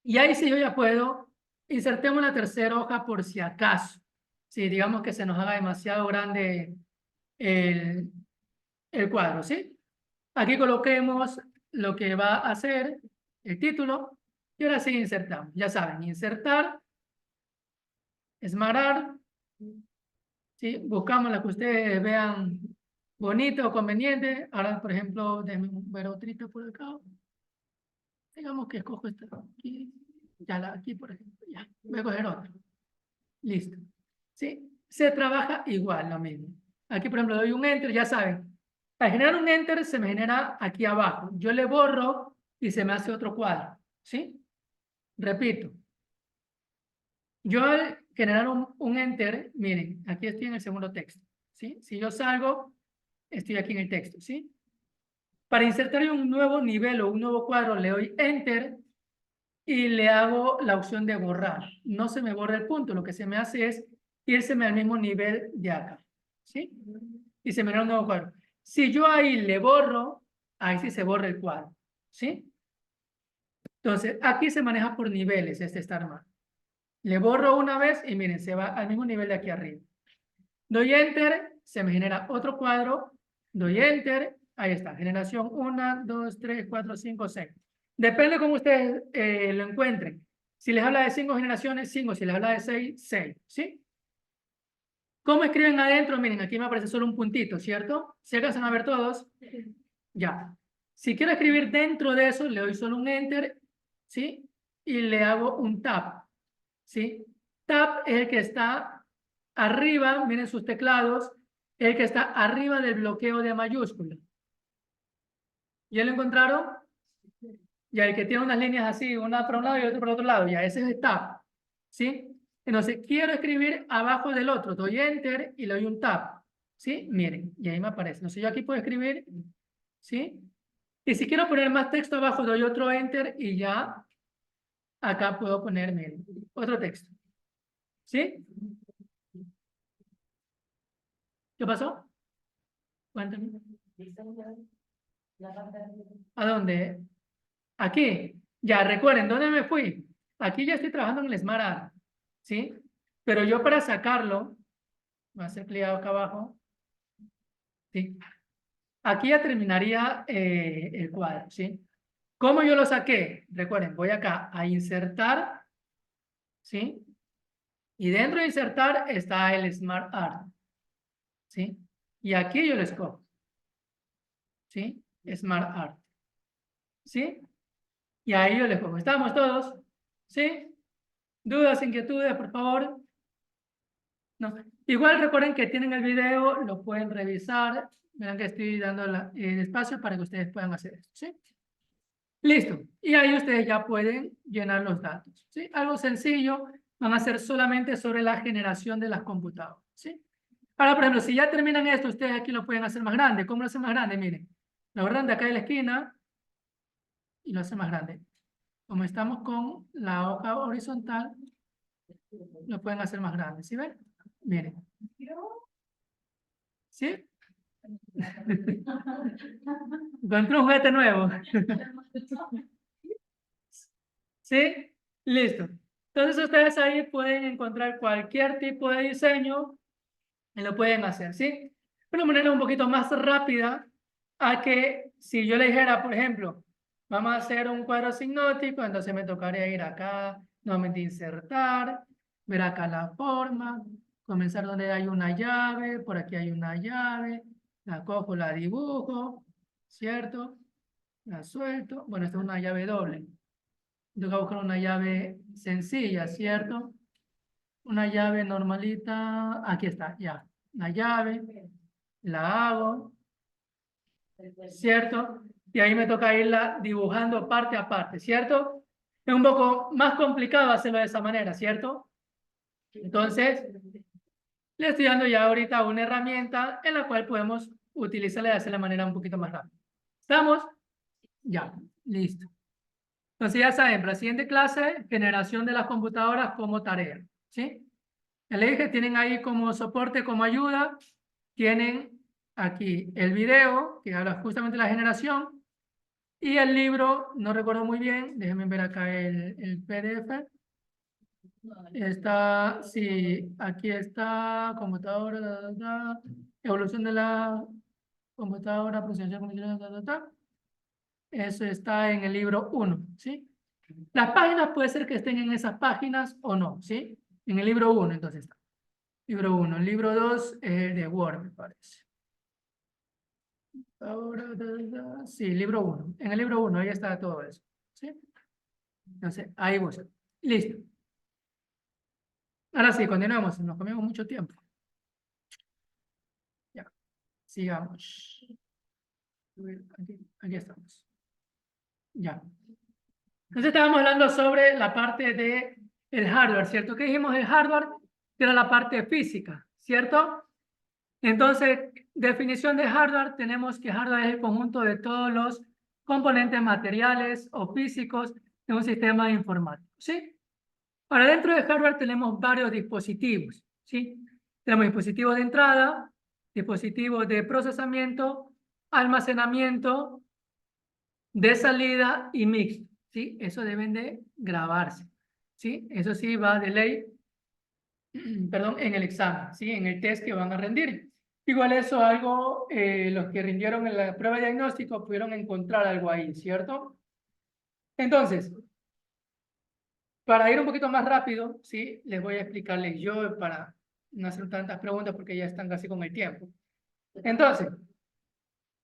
Y ahí sí yo ya puedo, insertemos la tercera hoja por si acaso. Si digamos que se nos haga demasiado grande el, el cuadro, ¿sí? Aquí coloquemos lo que va a hacer el título y ahora sí insertamos. Ya saben, insertar, esmarar, ¿sí? Buscamos la que ustedes vean bonita o conveniente. Ahora, por ejemplo, déjenme ver otrito por acá. Digamos que escojo esta aquí. Ya la aquí, por ejemplo. Ya, voy a coger otra. Listo. ¿Sí? Se trabaja igual, lo mismo. Aquí, por ejemplo, doy un enter, ya saben. Al generar un enter se me genera aquí abajo. Yo le borro y se me hace otro cuadro. ¿Sí? Repito. Yo al generar un enter, miren, aquí estoy en el segundo texto. ¿Sí? Si yo salgo, estoy aquí en el texto. ¿Sí? Para insertar un nuevo nivel o un nuevo cuadro, le doy enter y le hago la opción de borrar. No se me borra el punto, lo que se me hace es irseme al mismo nivel de acá. ¿Sí? Y se me da un nuevo cuadro. Si yo ahí le borro, ahí sí se borra el cuadro. ¿Sí? Entonces, aquí se maneja por niveles este estar mal. Le borro una vez y miren, se va al mismo nivel de aquí arriba. Doy enter, se me genera otro cuadro. Doy enter, ahí está, generación 1, 2, 3, 4, 5, 6. Depende cómo ustedes lo encuentren. Si les habla de 5 generaciones, 5. Si les habla de 6, 6. ¿Sí? ¿Cómo escriben adentro? Miren, aquí me aparece solo un puntito, ¿cierto? ¿Se alcanzan a ver todos? Ya. Si quiero escribir dentro de eso, le doy solo un enter, ¿sí? Y le hago un tab, ¿sí? Tab es el que está arriba, miren sus teclados, el que está arriba del bloqueo de mayúscula. ¿Ya lo encontraron? Ya el que tiene unas líneas así, una para un lado y otra para otro lado, ya ese es el tab, ¿sí? Entonces, quiero escribir abajo del otro, doy enter y le doy un tab, ¿sí? Miren, y ahí me aparece. Entonces, yo aquí puedo escribir, ¿sí? Y si quiero poner más texto abajo, doy otro enter y ya acá puedo poner, miren, otro texto, ¿sí? ¿Qué pasó? Cuéntame. ¿A dónde? Aquí. Ya, recuerden, ¿dónde me fui? Aquí ya estoy trabajando en el Smart Art, ¿sí? Pero yo para sacarlo, voy a hacer clic acá abajo, ¿sí? Aquí ya terminaría el cuadro, ¿sí? ¿Cómo yo lo saqué? Recuerden, voy acá a insertar, ¿sí? Y dentro de insertar está el Smart Art, ¿sí? Y aquí yo lo escojo, ¿sí? Smart Art, ¿sí? Y ahí yo le escojo. ¿Estamos todos? ¿Sí? ¿Dudas, inquietudes, por favor? No. Igual recuerden que tienen el video, lo pueden revisar. Verán que estoy dando el espacio para que ustedes puedan hacer esto, ¿sí? Listo. Y ahí ustedes ya pueden llenar los datos, ¿sí? Algo sencillo. Van a ser solamente sobre la generación de las computadoras, ¿sí? Ahora, por ejemplo, si ya terminan esto, ustedes aquí lo pueden hacer más grande. ¿Cómo lo hacen más grande? Miren, lo agarran de acá de la esquina y lo hacen más grande. Como estamos con la hoja horizontal, lo pueden hacer más grande, ¿sí ven? Miren. ¿Sí? Encontré un juguete nuevo. ¿Sí? Listo. Entonces ustedes ahí pueden encontrar cualquier tipo de diseño y lo pueden hacer, ¿sí? De una manera un poquito más rápida a que si yo le dijera, por ejemplo, vamos a hacer un cuadro sinótico, entonces me tocaría ir acá, nuevamente insertar, ver acá la forma, comenzar donde hay una llave, por aquí hay una llave, la cojo, la dibujo, ¿cierto? La suelto, bueno, esta es una llave doble. Tengo que buscar una llave sencilla, ¿cierto? Una llave normalita, aquí está, ya. La llave, la hago, ¿cierto? Y ahí me toca irla dibujando parte a parte, ¿cierto? Es un poco más complicado hacerlo de esa manera, ¿cierto? Entonces, le estoy dando ya ahorita una herramienta en la cual podemos utilizarla de hacer de manera un poquito más rápida. ¿Estamos? Ya, listo. Entonces ya saben, para la siguiente clase, generación de las computadoras como tarea, ¿sí? Ya les dije, tienen ahí como soporte, como ayuda, tienen aquí el video, que habla justamente de la generación, y el libro, no recuerdo muy bien, déjenme ver acá el PDF. Está, sí, aquí está, computadora, evolución de la computadora, procesación, Eso está en el libro 1, ¿sí? Las páginas puede ser que estén en esas páginas o no, ¿sí? En el libro 1, entonces está. Libro 1. El libro 2 es el de Word, me parece. Ahora, sí, libro 1. En el libro 1, ahí está todo eso, ¿sí? Entonces, ahí busca. Listo. Ahora sí, continuamos. Nos comimos mucho tiempo. Ya, sigamos. Aquí estamos. Ya. Entonces estábamos hablando sobre la parte de el hardware, ¿cierto? ¿Qué dijimos del hardware? Que era la parte física, ¿cierto? Entonces, definición de hardware, tenemos que hardware es el conjunto de todos los componentes materiales o físicos de un sistema informático, ¿sí? Ahora, dentro de hardware tenemos varios dispositivos, ¿sí? Tenemos dispositivos de entrada, dispositivos de procesamiento, almacenamiento, de salida y mixto, ¿sí? Eso deben de grabarse, ¿sí? Eso sí va de ley, perdón, en el examen, ¿sí? En el test que van a rendir. Igual eso algo, los que rindieron en la prueba de diagnóstico pudieron encontrar algo ahí, ¿cierto? Entonces, para ir un poquito más rápido, ¿sí? Les voy a explicarles yo para no hacer tantas preguntas porque ya están casi con el tiempo. Entonces,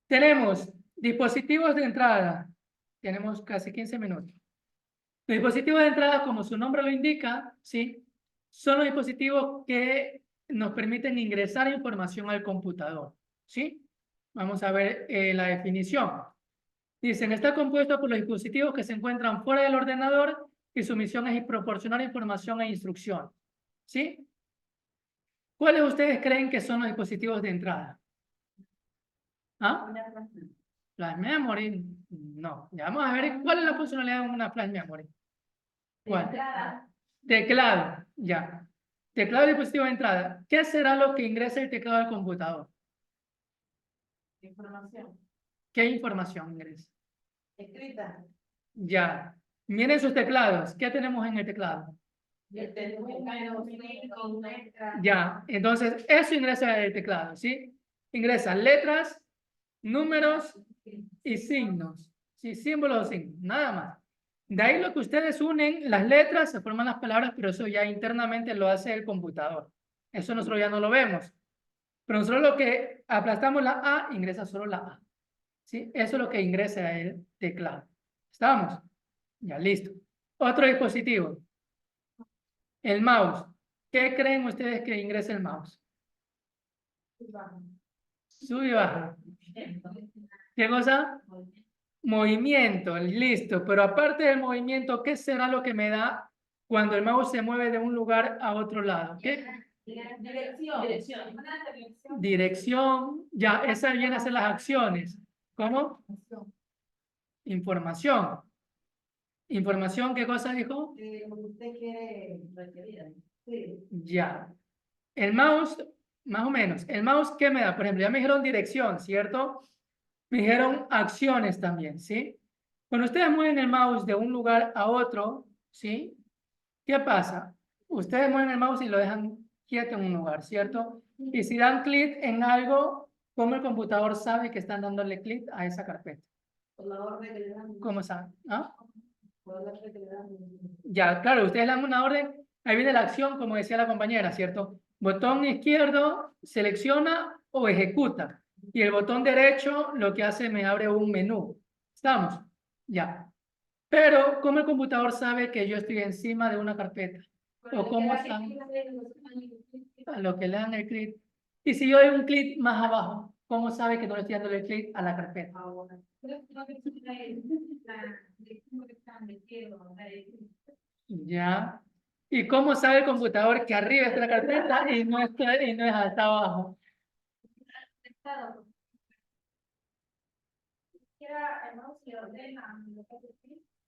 tenemos dispositivos de entrada. Tenemos casi 15 minutos. Los dispositivos de entrada, como su nombre lo indica, ¿sí? Son los dispositivos que nos permiten ingresar información al computador, ¿sí? Vamos a ver la definición. Dicen, está compuesto por los dispositivos que se encuentran fuera del ordenador y su misión es proporcionar información e instrucción, ¿sí? ¿Cuáles ustedes creen que son los dispositivos de entrada? ¿Ah? Flash memory, no. Ya vamos a ver cuál es la funcionalidad de una flash memory. ¿Cuál? Teclado, ya. Teclado de dispositivo de entrada. ¿Qué será lo que ingresa el teclado al computador? Información. ¿Qué información ingresa? Escrita. Ya. Miren sus teclados. ¿Qué tenemos en el teclado? Ya. Entonces, eso ingresa el teclado, ¿sí? Ingresa letras, números y signos. Sí, símbolos o signos. Nada más. De ahí lo que ustedes unen, las letras, se forman las palabras, pero eso ya internamente lo hace el computador. Eso nosotros ya no lo vemos. Pero nosotros lo que aplastamos la A, ingresa solo la A. ¿Sí? Eso es lo que ingresa el teclado. ¿Estamos? Ya, listo. Otro dispositivo. El mouse. ¿Qué creen ustedes que ingresa el mouse? Sube y baja. ¿Qué cosa? Movimiento, listo. Pero aparte del movimiento, ¿qué será lo que me da cuando el mouse se mueve de un lugar a otro lado? ¿Qué? Dirección. Dirección. Ya, esa viene a ser las acciones. ¿Cómo? Información. Información, ¿qué cosa dijo? Lo que usted quiere requerir. Sí. Ya. El mouse, más o menos. El mouse, ¿qué me da? Por ejemplo, ya me dijeron dirección, ¿cierto? Me dijeron acciones también, ¿sí? Cuando ustedes mueven el mouse de un lugar a otro, ¿sí? ¿Qué pasa? Ustedes mueven el mouse y lo dejan quieto en un lugar, ¿cierto? Y si dan clic en algo, ¿cómo el computador sabe que están dándole clic a esa carpeta? Por la orden que le dan. ¿Cómo sabe? ¿Ah? Ya, claro, ustedes le dan una orden, ahí viene la acción, como decía la compañera, ¿cierto? Botón izquierdo selecciona o ejecuta. Y el botón derecho lo que hace me abre un menú. ¿Estamos? Ya. Pero, ¿cómo el computador sabe que yo estoy encima de una carpeta? ¿O cómo sabe? A lo que le dan el clic. Y si yo doy un clic más abajo, ¿cómo sabe que no le estoy dando el clic a la carpeta? Ya. ¿Y cómo sabe el computador que arriba está la carpeta y no es hasta abajo?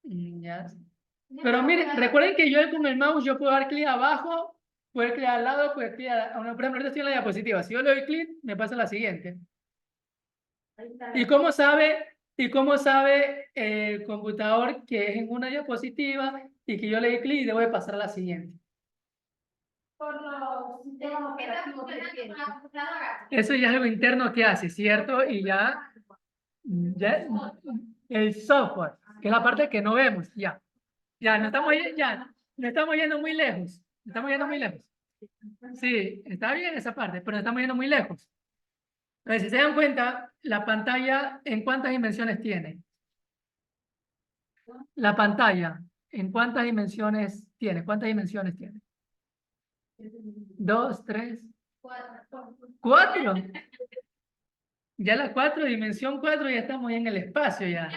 Ya. Pero miren, recuerden que yo con el mouse yo puedo dar clic abajo, puedo dar clic al lado, puedo dar clic a una, por ejemplo, ahorita estoy en la diapositiva. Si yo le doy clic, me pasa a la siguiente. ¿Y cómo sabe el computador que es en una diapositiva y que yo le doy clic y debo de pasar a la siguiente? Por los sistemas operativos que tiene. Eso ya es algo interno que hace, ¿cierto? Y ya el software, que es la parte que no vemos, ya. Ya, no estamos yendo muy lejos. No estamos yendo muy lejos. Sí, está bien esa parte, pero no estamos yendo muy lejos. Entonces, si se dan cuenta, la pantalla, ¿en cuántas dimensiones tiene? La pantalla, ¿en cuántas dimensiones tiene? ¿Cuántas dimensiones tiene? 2, 3, 4. Ya la 4, dimensión 4, ya estamos ya en el espacio ya.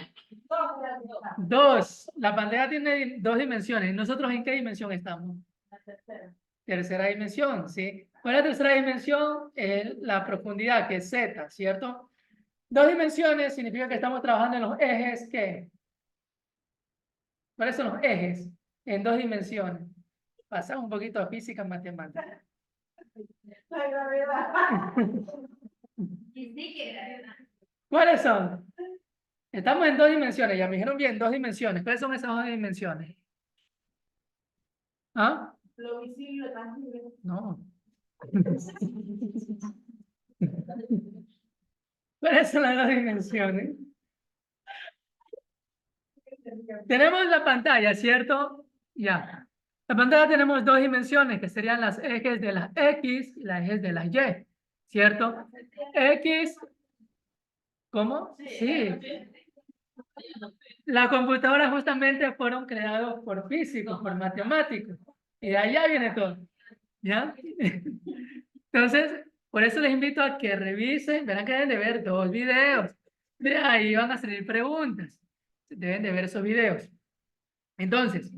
2. La pantalla tiene 2 dimensiones. ¿Nosotros en qué dimensión estamos? Tercera dimensión, ¿sí? ¿Cuál es la tercera dimensión? Es la profundidad, que es Z, ¿cierto? 2 dimensiones significa que estamos trabajando en los ejes, ¿qué? ¿Cuáles son los ejes? En 2 dimensiones. Pasamos un poquito a física, matemática. La gravedad. ¿Cuáles son? Estamos en 2 dimensiones, ya me dijeron bien, 2 dimensiones. ¿Cuáles son esas 2 dimensiones? ¿Ah? Lo visible, lo tangible. No. ¿Cuáles son las 2 dimensiones? Tenemos la pantalla, ¿cierto? Ya. La pantalla tenemos 2 dimensiones, que serían las ejes de las X y las ejes de las Y, ¿cierto? X, ¿cómo? Sí. La computadora justamente fueron creados por físicos, por matemáticos. Y de allá viene todo. ¿Ya? Entonces, por eso les invito a que revisen, verán que deben de ver 2 videos. De ahí van a salir preguntas. Deben de ver esos videos. Entonces,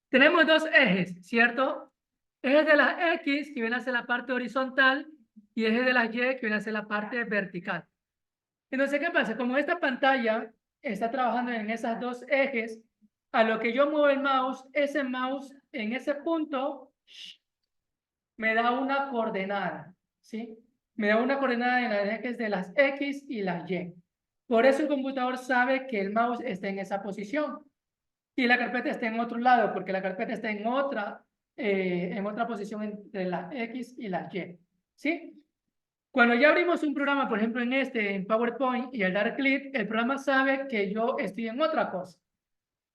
tenemos 2 ejes, ¿cierto? Ejes de las X, que viene a ser la parte horizontal, y ejes de las Y, que viene a ser la parte vertical. Entonces, ¿qué pasa? Como esta pantalla está trabajando en esos 2 ejes, a lo que yo muevo el mouse, ese mouse en ese punto me da una coordenada, ¿sí? Me da una coordenada en las ejes de las X y las Y. Por eso el computador sabe que el mouse está en esa posición y la carpeta está en otro lado, porque la carpeta está en otra posición entre las X y las Y, ¿sí? Cuando ya abrimos un programa, por ejemplo en PowerPoint, y al dar clic, el programa sabe que yo estoy en otra cosa.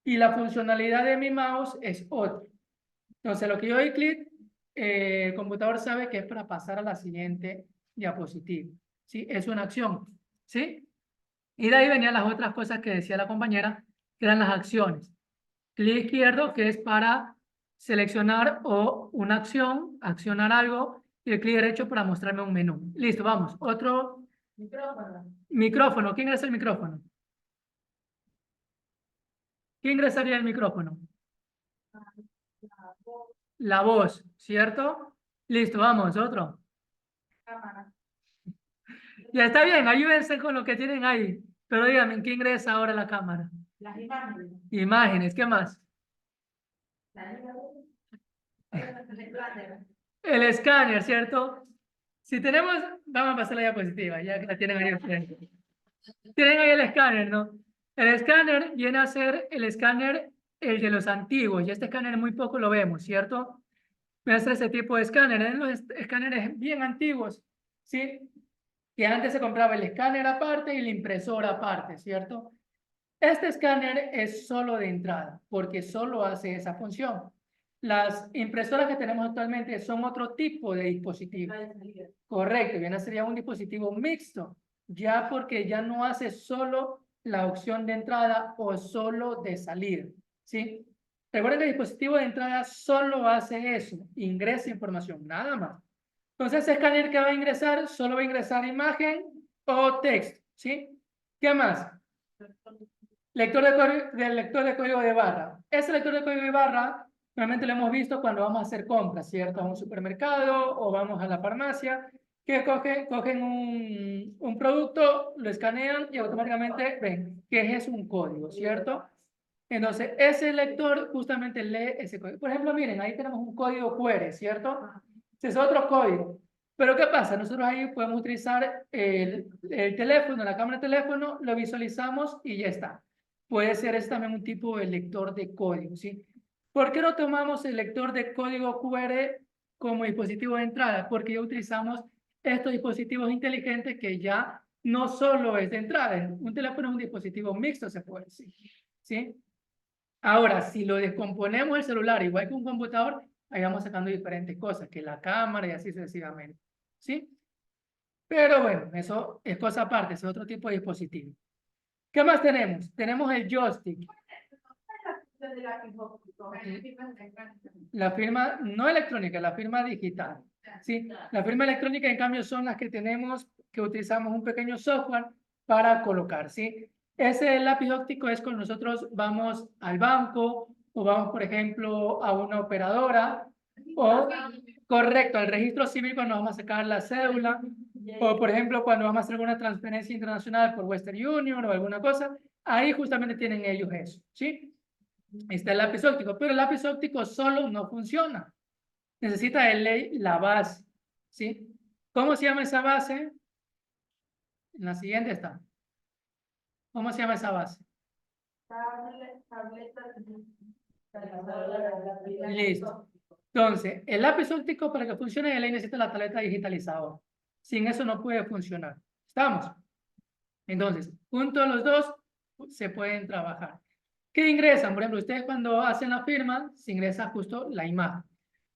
Y la funcionalidad de mi mouse es otra. Entonces, lo que yo doy clic, el computador sabe que es para pasar a la siguiente diapositiva. ¿Sí? Es una acción. ¿Sí? Y de ahí venían las otras cosas que decía la compañera, que eran las acciones. Clic izquierdo, que es para seleccionar o una acción, accionar algo, y el clic derecho para mostrarme un menú. Listo, vamos. Otro Micrófono. micrófono. ¿Quién ingresa el micrófono? ¿Quién ingresaría el micrófono? La voz, ¿cierto? Listo, vamos, otro. Cámara. Ya está bien, ayúdense con lo que tienen ahí. Pero díganme, ¿qué ingresa ahora la cámara? Las imágenes. Imágenes, ¿qué más? El escáner, ¿cierto? Si tenemos, vamos a pasar la diapositiva, ya que la tienen ahí enfrente. Tienen ahí el escáner, ¿no? El escáner viene a ser el escáner, el de los antiguos, y este escáner muy poco lo vemos, ¿cierto? Viene a ser ese tipo de escáner, en los escáneres bien antiguos, ¿sí? Que antes se compraba el escáner aparte y la impresora aparte, ¿cierto? Este escáner es solo de entrada, porque solo hace esa función. Las impresoras que tenemos actualmente son otro tipo de dispositivo. Correcto, bien, sería un dispositivo mixto, ya porque ya no hace solo la opción de entrada o solo de salida, ¿sí? Recuerden que el dispositivo de entrada solo hace eso, ingresa información, nada más. Entonces, ese escáner que va a ingresar, solo va a ingresar imagen o texto, ¿sí? ¿Qué más? Lector de código de barra. Ese lector de código de barra, normalmente lo hemos visto cuando vamos a hacer compras, ¿cierto? A un supermercado o vamos a la farmacia, que cogen un producto, lo escanean y automáticamente ven que es un código, ¿cierto? Entonces, ese lector justamente lee ese código. Por ejemplo, miren, ahí tenemos un código QR, ¿cierto? Ese es otro código. Pero ¿qué pasa? Nosotros ahí podemos utilizar el teléfono, la cámara de teléfono, lo visualizamos y ya está. Puede ser este también un tipo de lector de código, ¿sí? ¿Por qué no tomamos el lector de código QR como dispositivo de entrada? Porque ya utilizamos estos dispositivos inteligentes que ya no solo es de entrada, un teléfono es un dispositivo mixto, se puede decir, ¿sí? Ahora, si lo descomponemos el celular igual que un computador, ahí vamos sacando diferentes cosas, que la cámara y así sucesivamente, ¿sí? Pero bueno, eso es cosa aparte, es otro tipo de dispositivo. ¿Qué más tenemos? Tenemos el joystick. La firma no electrónica, la firma digital. ¿Sí? La firma electrónica, en cambio, son las que tenemos, que utilizamos un pequeño software para colocar. ¿Sí? Ese lápiz óptico es cuando nosotros vamos al banco o vamos, por ejemplo, a una operadora o, correcto, al registro civil cuando vamos a sacar la cédula o, por ejemplo, cuando vamos a hacer alguna transferencia internacional por Western Union o alguna cosa, ahí justamente tienen ellos eso. ¿Sí? Está el lápiz óptico, pero el lápiz óptico solo no funciona. Necesita de ley la base, ¿sí? ¿Cómo se llama esa base? En la siguiente está. ¿Cómo se llama esa base? Listo. Entonces, el lápiz óptico para que funcione de ley necesita la tableta digitalizadora. Sin eso no puede funcionar. ¿Estamos? Entonces, junto a los dos se pueden trabajar. ¿Qué ingresan? Por ejemplo, ustedes cuando hacen la firma, se ingresa justo la imagen.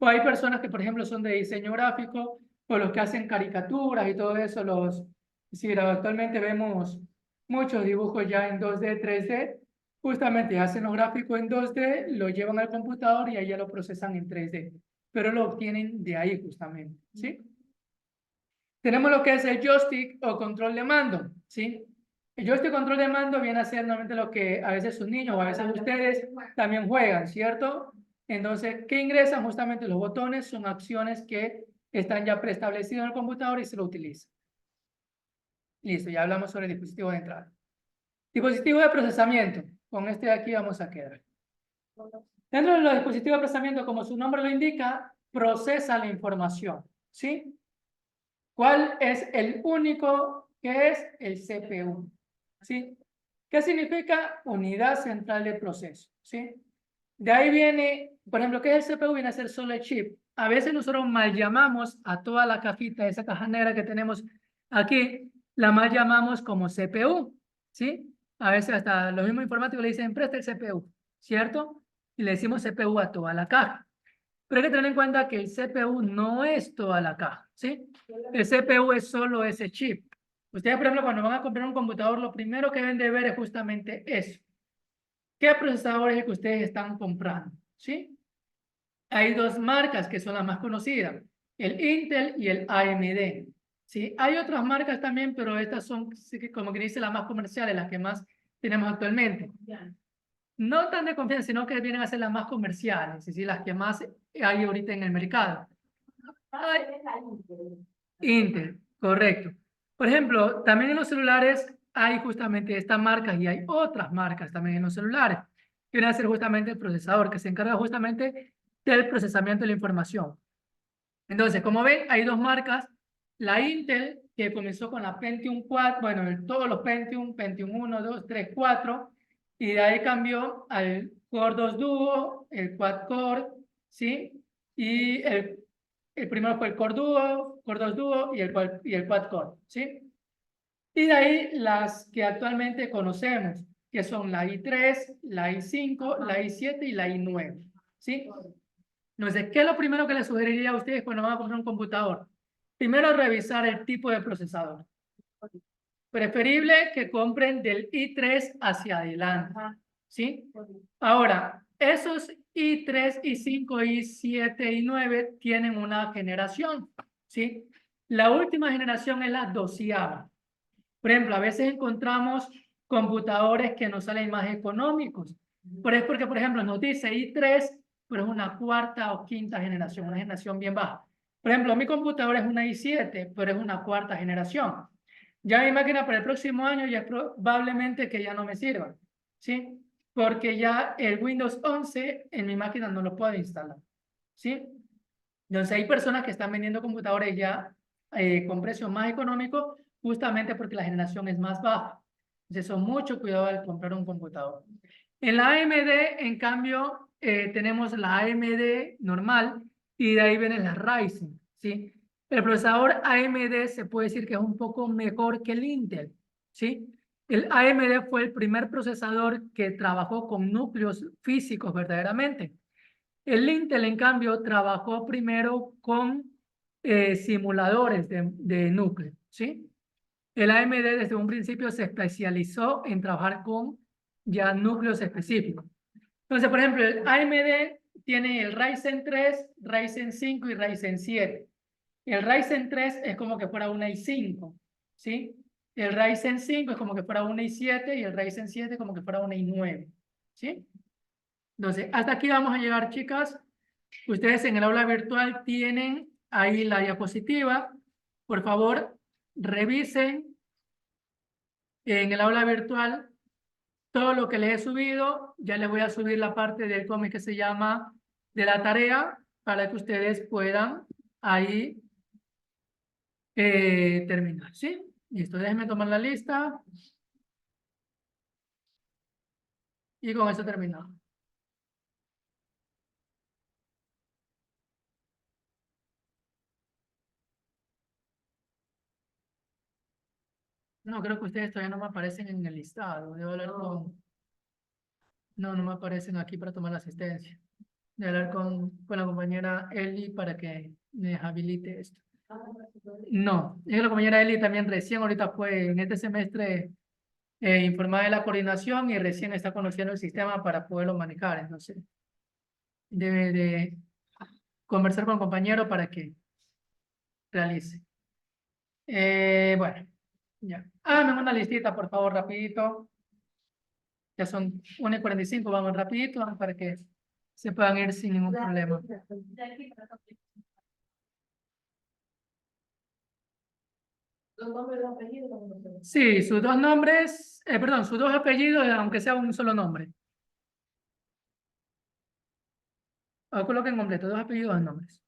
O hay personas que, por ejemplo, son de diseño gráfico, o los que hacen caricaturas y todo eso, es decir, actualmente vemos muchos dibujos ya en 2D, 3D, justamente hacen los gráficos en 2D, lo llevan al computador y ahí ya lo procesan en 3D, pero lo obtienen de ahí justamente, ¿sí? Tenemos lo que es el joystick o control de mando, ¿sí? El joystick control de mando viene a ser normalmente lo que a veces sus niños o a veces ustedes también juegan, ¿cierto? Entonces, ¿qué ingresan? Justamente los botones son acciones que están ya preestablecidas en el computador y se lo utilizan. Listo, ya hablamos sobre el dispositivo de entrada. Dispositivo de procesamiento. Con este de aquí vamos a quedar. Dentro de los dispositivos de procesamiento, como su nombre lo indica, procesa la información, ¿sí? ¿Cuál es el único que es el CPU? ¿Sí? ¿Qué significa unidad central de proceso? ¿Sí? De ahí viene, por ejemplo, ¿qué es el CPU? Viene a ser solo el chip. A veces nosotros mal llamamos a toda la cajita, esa caja negra que tenemos aquí, la mal llamamos como CPU, ¿sí? A veces hasta los mismos informáticos le dicen, presta el CPU, ¿cierto? Y le decimos CPU a toda la caja. Pero hay que tener en cuenta que el CPU no es toda la caja, ¿sí? El CPU es solo ese chip. Ustedes, por ejemplo, cuando van a comprar un computador, lo primero que deben de ver es justamente eso. ¿Qué procesador es el que ustedes están comprando? ¿Sí? Hay dos marcas que son las más conocidas, el Intel y el AMD. ¿Sí? Hay otras marcas también, pero estas son, como que dice, las más comerciales, las que más tenemos actualmente. No tan de confianza, sino que vienen a ser las más comerciales, es decir, las que más hay ahorita en el mercado. Ay, Intel, correcto. Por ejemplo, también en los celulares hay justamente estas marcas y hay otras marcas también en los celulares, que vienen a ser justamente el procesador, que se encarga justamente del procesamiento de la información. Entonces, como ven, hay dos marcas. La Intel, que comenzó con la Pentium 4, bueno, todos los Pentium, Pentium 1, 2, 3, 4, y de ahí cambió al Core 2 Duo, el Quad Core, ¿sí? Y el primero fue el Core Duo, Core 2 Duo y el Quad Core, ¿sí? Y de ahí las que actualmente conocemos. que son la I3, la I5, la I7 y la I9, ¿sí? Entonces, ¿qué es lo primero que les sugeriría a ustedes cuando van a comprar un computador? Primero, revisar el tipo de procesador. Preferible que compren del I3 hacia adelante, ¿sí? Ahora, esos I3, I5, I7, I9 tienen una generación, ¿sí? La última generación es la 12ª. Por ejemplo, a veces encontramos computadores que nos salen más económicos. Pero es porque, por ejemplo, nos dice I3, pero es una 4ª o 5ª generación, una generación bien baja. Por ejemplo, mi computador es una I7, pero es una 4ª generación. Ya mi máquina para el próximo año ya es probablemente que ya no me sirva, ¿sí? Porque ya el Windows 11 en mi máquina no lo puedo instalar, ¿sí? Entonces hay personas que están vendiendo computadores ya con precios más económicos justamente porque la generación es más baja. Entonces, son mucho cuidado al comprar un computador. En la AMD, en cambio, tenemos la AMD normal y de ahí vienen las Ryzen, ¿sí? El procesador AMD se puede decir que es un poco mejor que el Intel, ¿sí? El AMD fue el primer procesador que trabajó con núcleos físicos verdaderamente. El Intel, en cambio, trabajó primero con simuladores de núcleo, ¿sí? El AMD desde un principio se especializó en trabajar con ya núcleos específicos. Entonces, por ejemplo, el AMD tiene el Ryzen 3, Ryzen 5 y Ryzen 7. El Ryzen 3 es como que fuera una i5, ¿sí? El Ryzen 5 es como que fuera una i7 y el Ryzen 7 como que fuera una i9, ¿sí? Entonces, hasta aquí vamos a llegar, chicas. Ustedes en el aula virtual tienen ahí la diapositiva. Por favor, revisen en el aula virtual todo lo que les he subido. Ya les voy a subir la parte del cómic que se llama de la tarea para que ustedes puedan ahí terminar, ¿sí? Listo, déjenme tomar la lista y con eso terminamos. No, creo que ustedes todavía no me aparecen en el listado. Debo hablar con... No, no me aparecen aquí para tomar la asistencia. De hablar con la compañera Eli para que me habilite esto. No, es que la compañera Eli también recién ahorita fue en este semestre informada de la coordinación y recién está conociendo el sistema para poderlo manejar. Entonces, debe de conversar con el compañero para que realice. Bueno, ya. Háganme una listita, por favor, rapidito. Ya son 1:45, vamos rapidito para que se puedan ir sin ningún problema. Los nombres de los apellidos. Sí, sus dos nombres, perdón, sus dos apellidos, aunque sea un solo nombre. O coloquen completo, dos apellidos, dos nombres.